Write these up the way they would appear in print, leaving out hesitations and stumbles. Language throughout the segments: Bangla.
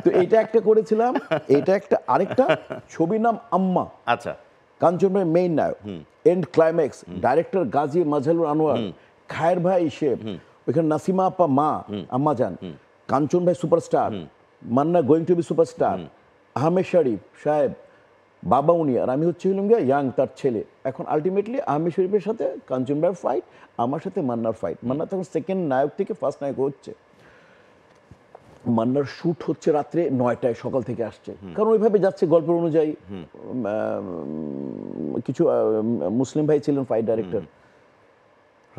তো এইটা একটা করেছিলাম, এইটা একটা, আরেকটা ছবির নাম আম্মা, আচ্ছা, কাঞ্চন ভাই মেইন নায়ক, and climax, director Gazi Mazharul Anwar, Khayer ভাই হিসেব, ওইখানে নাসিমা আপা মা, আম্মা যান, কাঞ্চন ভাই superstar, Manna going to be superstar, Ahmed Sharif Saheb বাবা উনি, আর আমি হচ্ছে হলাম গিয়ে ইয়াং তার ছেলে। এখন আলটিমেটলি আহমেদ শরীফের সাথে কাঞ্চন ভাইয়ের ফাইট, আমার সাথে মান্নার ফাইট। মান্না তখন সেকেন্ড নায়ক থেকে ফার্স্ট নায়ক হচ্ছে। মান্নার শ্যুট হচ্ছে রাত্রে 9টায়, সকাল থেকে আসছে, কারণ ওইভাবে যাচ্ছে গল্পের অনুযায়ী। কিছু মুসলিম ভাই ছিলেন ফাইট ডাইরেক্টর।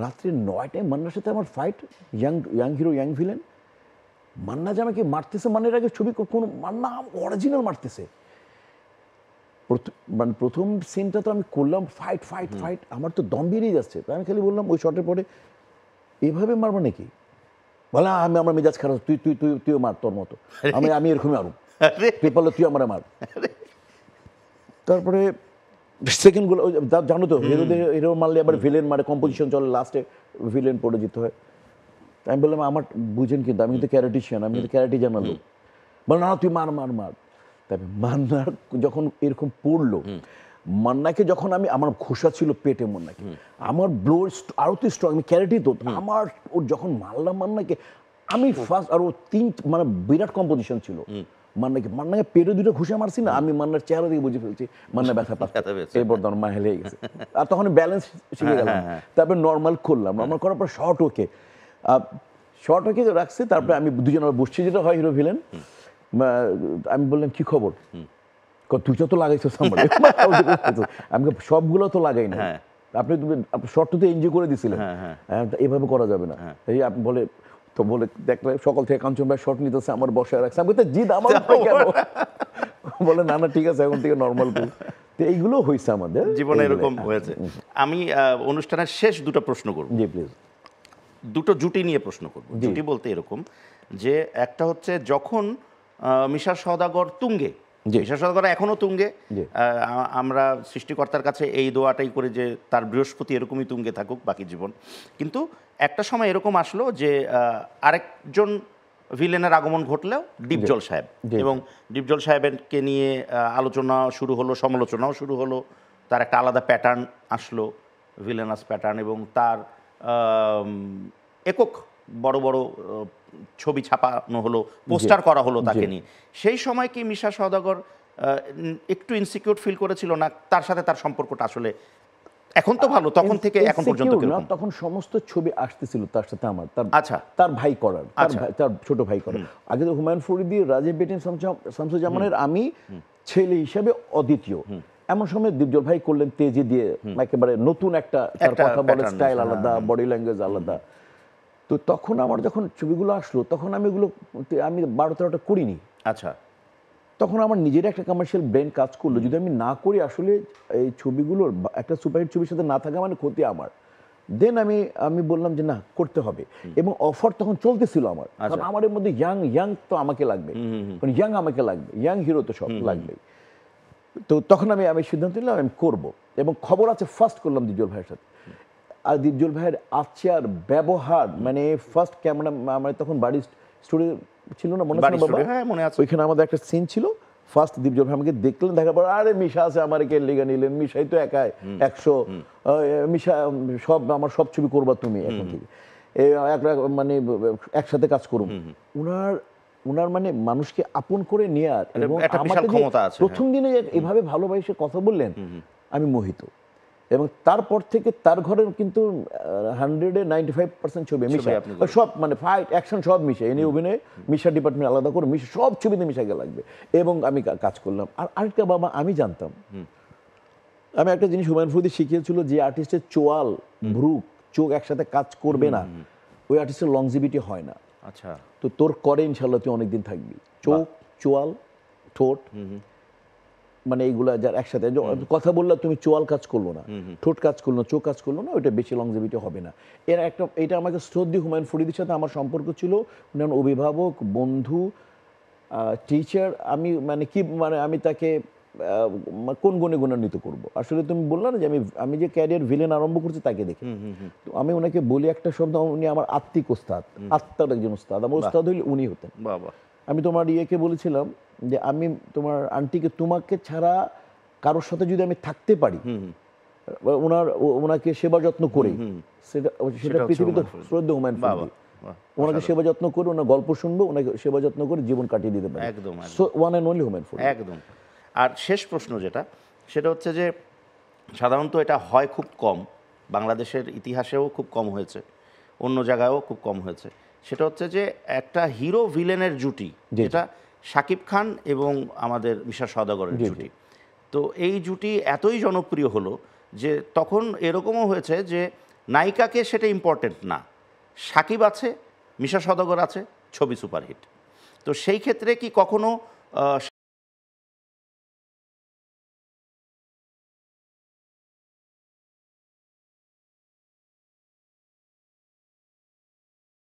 রাত্রে 9টায় মান্নার সাথে আমার fight, young hero young villain. Manna যে আমাকে মারতেছে, মান্নার আগে ছবি কোনো, মান্না অরিজিনাল মারতেছে। মানে প্রথম সিনটা তো আমি করলাম, ফাইট ফাইট ফাইট, আমার তো দম বেরিয়ে যাচ্ছে। তো আমি খালি বললাম ওই শটের পরে, এভাবে মারবো নাকি? বলে আমার মেজাজ খারাপ, তুইও মার তোর মতো, আমি এরকমই মারু, তুই পারলে তুই আমার মার। তারপরে সেকেন্ড গুলো জানো তো, হিরো মারলে আবার ভিলেন মারে, কম্পোজিশন চলে, লাস্টে ভিলেন পড়ে যেতে হয়। আমি বললাম আমার বুঝেন, কিন্তু আমি কিন্তু ক্যারেটিশিয়ান, আমি কিন্তু ক্যারেটি জানালো। বলে না তুই মার মার মার। তবে মান্নার যখন এরকম পড়লো, মান্নাকে যখন আমার ঘোষা ছিল পেটে, মান্নাকে আমার ব্লো আরো তো স্ট্রং, আমি ক্যারেটি তো আমার, ওর যখন মারলাম মান্নাকে, আমি ফার্স্ট, আর ও মানে বিরাট কম্পোজিশন ছিল। মান্নাকে পেটে দুটো ঘুষে মারছি না, আমি মান্নার চেহারা দিয়ে বুঝে ফেলছি মান্না ব্যথা পাচ্ছে, এরপর তখন মা হেলে গেছে। আর তখন ব্যালেন্স শিখে গেলাম। তারপরে নর্মাল করলাম, নর্মাল করার পর শর্ট ওকে রাখছে। তারপরে আমি দুজন বসছি, যেটা হয় হিরো ভিলেন। আমি বললাম কি খবর, তুই তো লাগাইছো আমি সবগুলো তো লাগাই না, আপনি শর্ট তো এনজয় করে দিছিলেন, এভাবে করা যাবে না। এই আপনি বলে দেখলে সকাল থেকে কাঞ্চন ভাই শর্ট নিতেছে, আমার বসায় রাখছে। আমি বলতে জিদ আমার বলে না না ঠিক আছে, এখন থেকে নর্মাল করি। তো এইগুলো হয়েছে আমাদের জীবনে, এরকম হয়েছে। আমি অনুষ্ঠানের শেষ দুটো প্রশ্ন করব। জি প্লিজ। দুটো জুটি নিয়ে প্রশ্ন করব। জুটি বলতে এরকম যে, একটা হচ্ছে যখন মিশা সওদাগর তুঙ্গে, মিশা সওদাগর এখনো তুঙ্গে, আমরা সৃষ্টিকর্তার কাছে এই দোয়াটাই করি যে তার বৃহস্পতি এরকমই তুঙ্গে থাকুক বাকি জীবন। কিন্তু একটা সময় এরকম আসলো যে আরেকজন ভিলেনের আগমন ঘটলেও ডিপজল সাহেব, এবং ডিপজল সাহেবকে নিয়ে আলোচনা শুরু হলো, সমালোচনাও শুরু হলো। তার একটা আলাদা প্যাটার্ন আসলো, ভিলেনাস প্যাটার্ন, এবং তার একক বড় বড় ছবি ছাপানো হলো, পোস্টার করা হলো তাকে নিয়ে। সেই সময় কি মিশা সওদাগর একটু ইনসিকিউর ফিল করেছিল না? তার সাথে তার সম্পর্কটা আসলে এখন তো ভালো, তখন থেকে এখন পর্যন্ত কিরকম? তখন সমস্ত ছবি আসতেছিল তার সাথে আমার, তার ভাই করার, তার ছোট ভাই করার। আগে তো হুমায়ুন ফরিদি, রাজীব বেটিন, শামসুজ্জামানের আমি ছেলে হিসেবে অদ্বিতীয়। এমন সময় ডিপজল ভাই করলেন তেজি দিয়ে, একেবারে নতুন একটা, তার কথা বলার স্টাইল আলাদা, বডি ল্যাঙ্গুয়েজ আলাদা। তো তখন আমার যখন ছবিগুলো আসলো, তখন আমি 12-13টা করিনি। আচ্ছা, তখন আমার নিজের একটা কমার্শিয়াল ব্রেন কাজ করলো, যদি আমি না করি আসলে এই ছবিগুলোর একটা সুপারহিট ছবির সাথে না থাকা মানে ক্ষতি আমার। দেন আমি বললাম যে না, করতে হবে। এবং অফার তখন চলতেছিল আমার, কারণ আমার এর মধ্যে ইয়াং তো আমাকে লাগবে, ইয়াং হিরো তো সব লাগবে। তো তখন আমি সিদ্ধান্ত নিলাম আমি করব, এবং খবর আছে ফার্স্ট করলাম ডিপজল ভাইয়ের সাথে। আর ডিপজল ভাইয়ের আচার ব্যবহার, মানে ফার্স্ট ক্যামেরা, আমার তখন বাড়ি স্টুডিও ছিল না, মনে আছে বাবা? হ্যাঁ মনে আছে। ওইখানে আমাদের একটা সিন ছিল। ফার্স্ট ডিপজল ভাই আমাকে দেখলেন, দেখার পর আরে মিশা আছে, আমার কে লেগে নিলেন, মিশাই তো একাই 100, মিশা আমার সব ছবি করবা তুমি এখন থেকে, মানে একসাথে কাজ করুন। উনার মানে মানুষকে আপন করে নেয়ার, এবং আমাকে প্রথম দিনে এভাবে ভালোবাসে কথা বললেন, আমি মোহিত। এবং তারপর থেকে তার ঘরের কিন্তু 195% ছবি মিশা, সব মানে ফাইট অ্যাকশন সব মিশা, এনে অভিনয় মিশা ডিপার্টমেন্ট আলাদা করে মিশা, সব ছবিতে মিশাকে লাগবে। এবং আমি কাজ করলাম। আর আরেকটা বাবা আমি জানতাম, আমি একটা জিনিস হুমায়ুন ফরিদি শিখিয়েছিল, যে আর্টিস্টের চোয়াল, ভ্রু, চোখ একসাথে কাজ করবে না, ওই আর্টিস্টের লংজিভিটি হয় না। আচ্ছা, তো তোর করে ইনশাল্লাহ তুই অনেকদিন থাকবি। চোখ, চোয়াল, ঠোঁট, মানে এইগুলা যার একসাথে কথা বললে, তুমি চোয়াল কাজ করলো না, ঠোঁট কাজ করলো না, চোখ কাজ করলো না, ওইটা বেশি লংজিভিটি হবে না। এটা আমাকে শ্রদ্ধেয় হুমায়ুন ফরিদির সাথে আমার সম্পর্ক ছিল, উনি অভিভাবক, বন্ধু, টিচার। আমি তাকে কোন গুণে গুণান্বিত করবো? আসলে তুমি বললা না যে আমি যে ক্যারিয়ার ভিলেন আরম্ভ করছি তাকে দেখে। তো আমি ওনাকে বলি একটা শব্দ, উনি আমার আত্মিক ওস্তাদ, আত্মার একজন ওস্তাদ। আমার ওস্তাদ হইলে উনি হতেন। আমি তোমার ইয়েকে বলেছিলাম যে আমি তোমার আন্টিকে তোমাকে ছাড়া কারোর সাথে যদি আমি থাকতে পারি, ওনাকে সেবা যত্ন করে, সেটা সেটা হচ্ছে পৃথিবীতে হুমায়ুন ফরিদি। শ্রদ্ধেয় হুমায়ুন ফরিদি। ওনাকে সেবা যত্ন করে, ওনার গল্প শুনবো, ওনাকে সেবা যত্ন করে জীবন কাটিয়ে দিতে পারি। একদম, so one and only Humayun Faridi. একদম। আর শেষ প্রশ্ন যেটা, সেটা হচ্ছে যে সাধারণত এটা হয় খুব কম, বাংলাদেশের ইতিহাসেও খুব কম হয়েছে, অন্য জায়গায়ও খুব কম হয়েছে। সেটা হচ্ছে যে একটা হিরো ভিলেনের জুটি, যেটা শাকিব খান এবং আমাদের মিশা সওদাগরের জুটি। তো এই জুটি এতই জনপ্রিয় হলো যে তখন এরকমও হয়েছে যে নায়িকাকে সেটা ইম্পর্টেন্ট না, শাকিব আছে, মিশা সওদাগর আছে, ছবি সুপারহিট। তো সেই ক্ষেত্রে কি কখনো